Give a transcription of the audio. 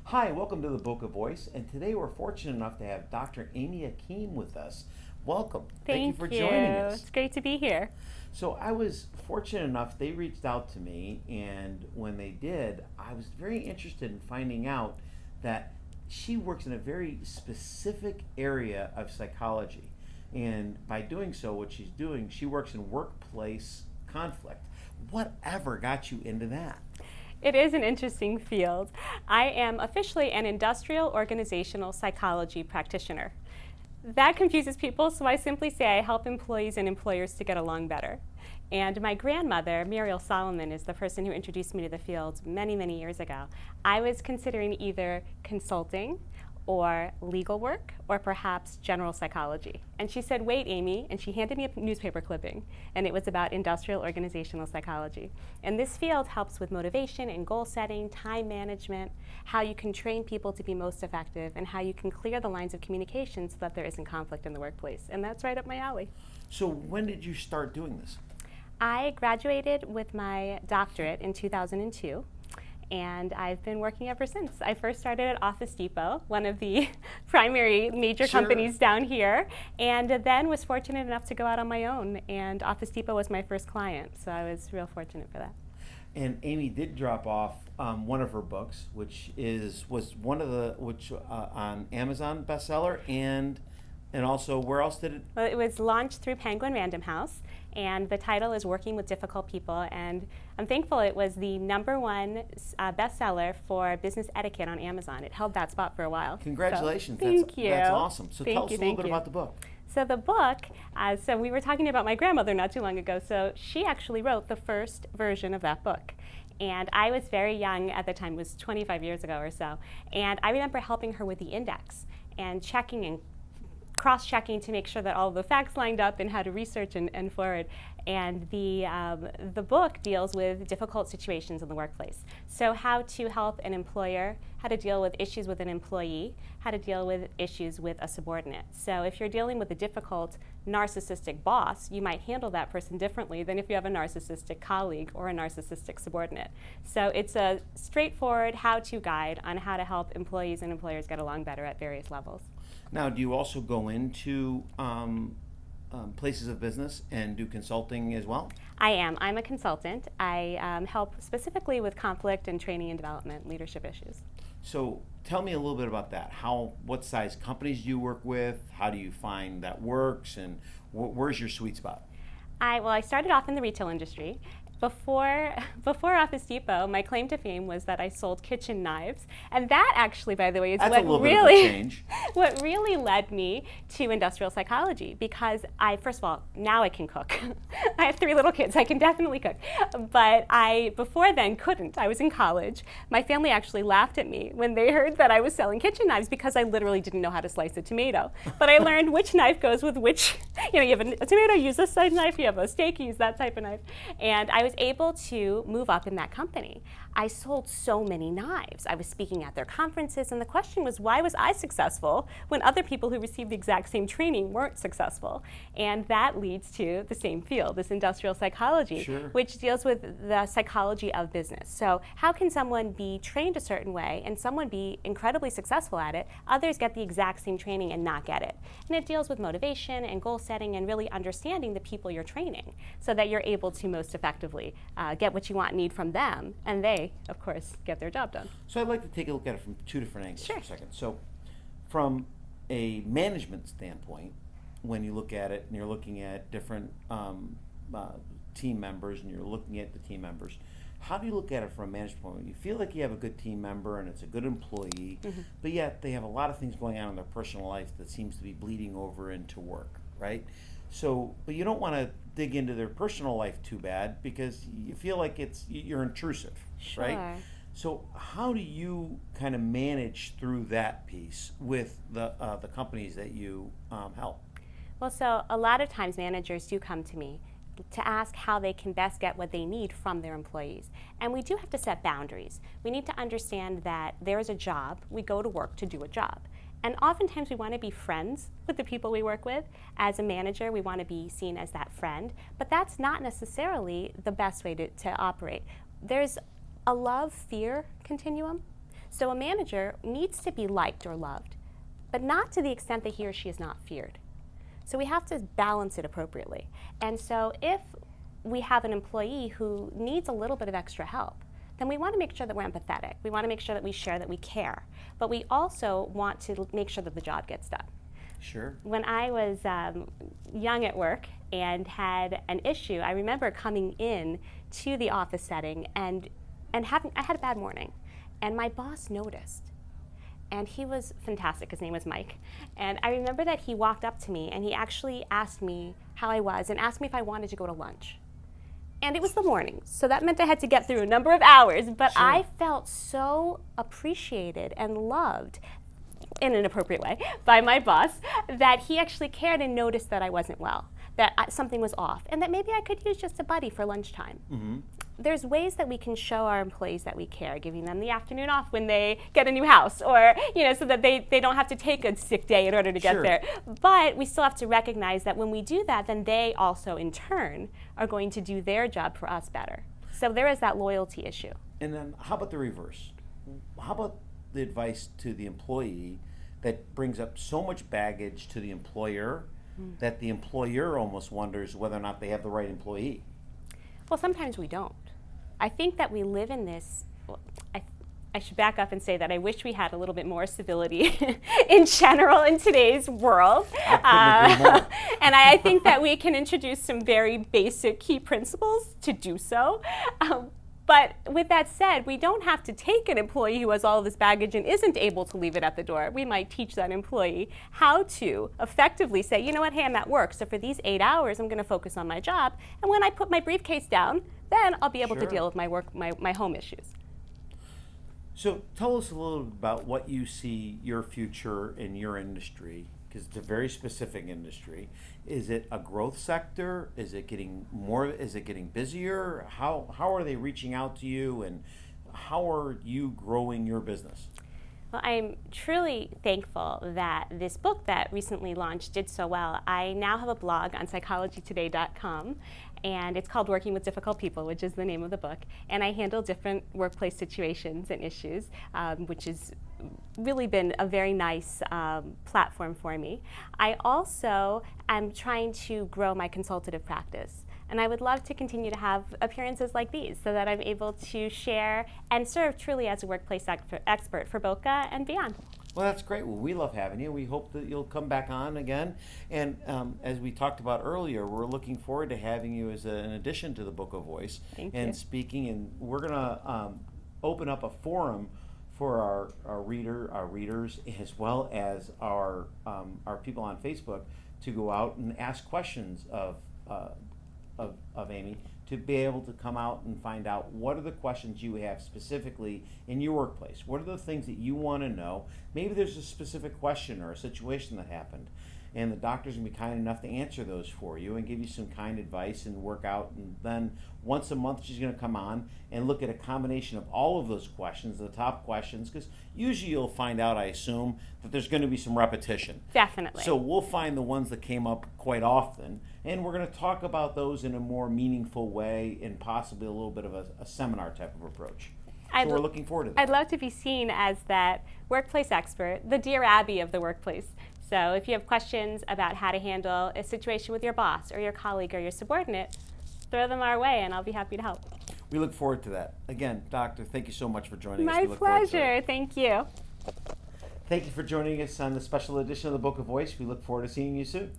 Hi, welcome to the Boca Voice, and today we're fortunate enough to have Dr. Amy Hakim with us. Welcome. Thank you Thank for you. joining us. It's great to be here. So I was fortunate enough, they reached out to me, and when they did, I was very interested in finding out that she works in a very specific area of psychology. And by doing so, what she's doing, she works in workplace conflict. Whatever got you into that? It is an interesting field. I am officially an industrial organizational psychology practitioner. That confuses people, so I simply say I help employees and employers to get along better. And my grandmother, Muriel Solomon, is the person who introduced me to the field many, many years ago. I was considering either consulting or legal work or perhaps general psychology. And she said, "Wait, Amy," and she handed me a newspaper clipping, and it was about industrial organizational psychology. And this field helps with motivation and goal setting, time management, how you can train people to be most effective, and how you can clear the lines of communication so that there isn't conflict in the workplace. And that's right up my alley. So when did you start doing this? I graduated with my doctorate in 2002. And I've been working ever since. I first started at Office Depot, one of the primary major companies down here, and then was fortunate enough to go out on my own. And Office Depot was my first client, so I was real fortunate for that. And Amy did drop off one of her books, which was one of the on Amazon bestseller, and also where else did it? Well, it was launched through Penguin Random House, and the title is Working with Difficult People. And I'm thankful it was the #1 bestseller for business etiquette on Amazon. It held that spot for a while. Congratulations! So, thank you. That's awesome. So tell us a little bit you. about the book. So the book, so we were talking about my grandmother not too long ago, so she actually wrote the first version of that book. And I was very young at the time, it was 25 years ago or so, and I remember helping her with the index and checking and cross-checking to make sure that all of the facts lined up and how to research and forward. And the book deals with difficult situations in the workplace. So how to help an employer, how to deal with issues with an employee, how to deal with issues with a subordinate. So if you're dealing with a difficult narcissistic boss, you might handle that person differently than if you have a narcissistic colleague or a narcissistic subordinate. So it's a straightforward how-to guide on how to help employees and employers get along better at various levels. Now, do you also go into places of business and do consulting as well? I am. I'm a consultant. I help specifically with conflict and training and development, leadership issues. So tell me a little bit about that. What size companies do you work with? How do you find that works? And where's your sweet spot? I started off in the retail industry. Before Office Depot, my claim to fame was that I sold kitchen knives, and that actually, by the way, is what really led me to industrial psychology. Because first of all, now I can cook. I have 3 little kids. I can definitely cook, but I before then couldn't. I was in college. My family actually laughed at me when they heard that I was selling kitchen knives because I literally didn't know how to slice a tomato. But I learned which knife goes with which. You have a tomato, use this size knife. You have a steak, use that type of knife, and I was able to move up in that company. I sold so many knives. I was speaking at their conferences, and the question was, why was I successful when other people who received the exact same training weren't successful? And that leads to the same field, this industrial psychology, which deals with the psychology of business. So how can someone be trained a certain way and someone be incredibly successful at it, others get the exact same training and not get it? And it deals with motivation and goal setting and really understanding the people you're training so that you're able to most effectively get what you want and need from them, and they, of course, get their job done. So I'd like to take a look at it from 2 different angles for a second. So from a management standpoint, when you look at it and you're looking at different team members and you're looking at the team members, how do you look at it from a management point of view? You feel like you have a good team member and it's a good employee, but yet they have a lot of things going on in their personal life that seems to be bleeding over into work, right? So, but you don't want to dig into their personal life too bad because you feel like you're intrusive, right? So how do you kind of manage through that piece with the companies that you help? Well, so a lot of times managers do come to me to ask how they can best get what they need from their employees. And we do have to set boundaries. We need to understand that there is a job. We go to work to do a job. And oftentimes we want to be friends with the people we work with. As a manager, we want to be seen as that friend, but that's not necessarily the best way to operate. There's a love-fear continuum. So a manager needs to be liked or loved, but not to the extent that he or she is not feared. So we have to balance it appropriately. And so if we have an employee who needs a little bit of extra help, then we want to make sure that we're empathetic. We want to make sure that we share that we care. But we also want to make sure that the job gets done. Sure. When I was young at work and had an issue, I remember coming in to the office setting and I had a bad morning. And my boss noticed. And he was fantastic. His name was Mike. And I remember that he walked up to me and he actually asked me how I was and asked me if I wanted to go to lunch. And it was the morning, so that meant I had to get through a number of hours, but Sure. I felt so appreciated and loved in an appropriate way by my boss that he actually cared and noticed that I wasn't well, that something was off, and that maybe I could use just a buddy for lunchtime. Mm-hmm. There's ways that we can show our employees that we care, giving them the afternoon off when they get a new house, or so that they don't have to take a sick day in order to get Sure. there. But we still have to recognize that when we do that, then they also, in turn, are going to do their job for us better. So there is that loyalty issue. And then how about the reverse? How about the advice to the employee that brings up so much baggage to the employer that the employer almost wonders whether or not they have the right employee? Well, sometimes we don't. I think that we live in this, I should back up and say that I wish we had a little bit more civility in general in today's world. I couldn't agree more. And I think that we can introduce some very basic key principles to do so. But with that said, we don't have to take an employee who has all of this baggage and isn't able to leave it at the door. We might teach that employee how to effectively say, you know what, hey, I'm at work, so for these 8 hours, I'm going to focus on my job. And when I put my briefcase down, then I'll be able to Sure. deal with my work, my home issues. So tell us a little about what you see your future in your industry, because it's a very specific industry. Is it a growth sector? Is it getting more? Is it getting busier? How are they reaching out to you, and how are you growing your business? Well, I'm truly thankful that this book that recently launched did so well. I now have a blog on psychologytoday.com, and it's called Working with Difficult People, which is the name of the book. And I handle different workplace situations and issues, which has really been a very nice platform for me. I also am trying to grow my consultative practice. And I would love to continue to have appearances like these so that I'm able to share and serve truly as a workplace expert for Boca and beyond. Well, that's great. Well, we love having you. We hope that you'll come back on again. And as we talked about earlier, we're looking forward to having you as an addition to the Book of Voice. Thank and you. Speaking. And we're going to open up a forum for our readers, as well as our people on Facebook, to go out and ask questions of Amy, to be able to come out and find out what are the questions you have specifically in your workplace. What are the things that you want to know? Maybe there's a specific question or a situation that happened, and the doctor's going to be kind enough to answer those for you and give you some kind advice and work out. And then once a month she's going to come on and look at a combination of all of those questions, the top questions, because usually you'll find out, I assume, that there's going to be some repetition. Definitely. So we'll find the ones that came up quite often, and we're going to talk about those in a more meaningful way and possibly a little bit of a seminar type of approach. So we're looking forward to that. I'd love to be seen as that workplace expert, the Dear Abby of the workplace. So if you have questions about how to handle a situation with your boss or your colleague or your subordinate, throw them our way and I'll be happy to help. We look forward to that. Again, Doctor, thank you so much for joining us. My We look forward to it. pleasure. Thank you. Thank you for joining us on the special edition of the Book of Voice. We look forward to seeing you soon.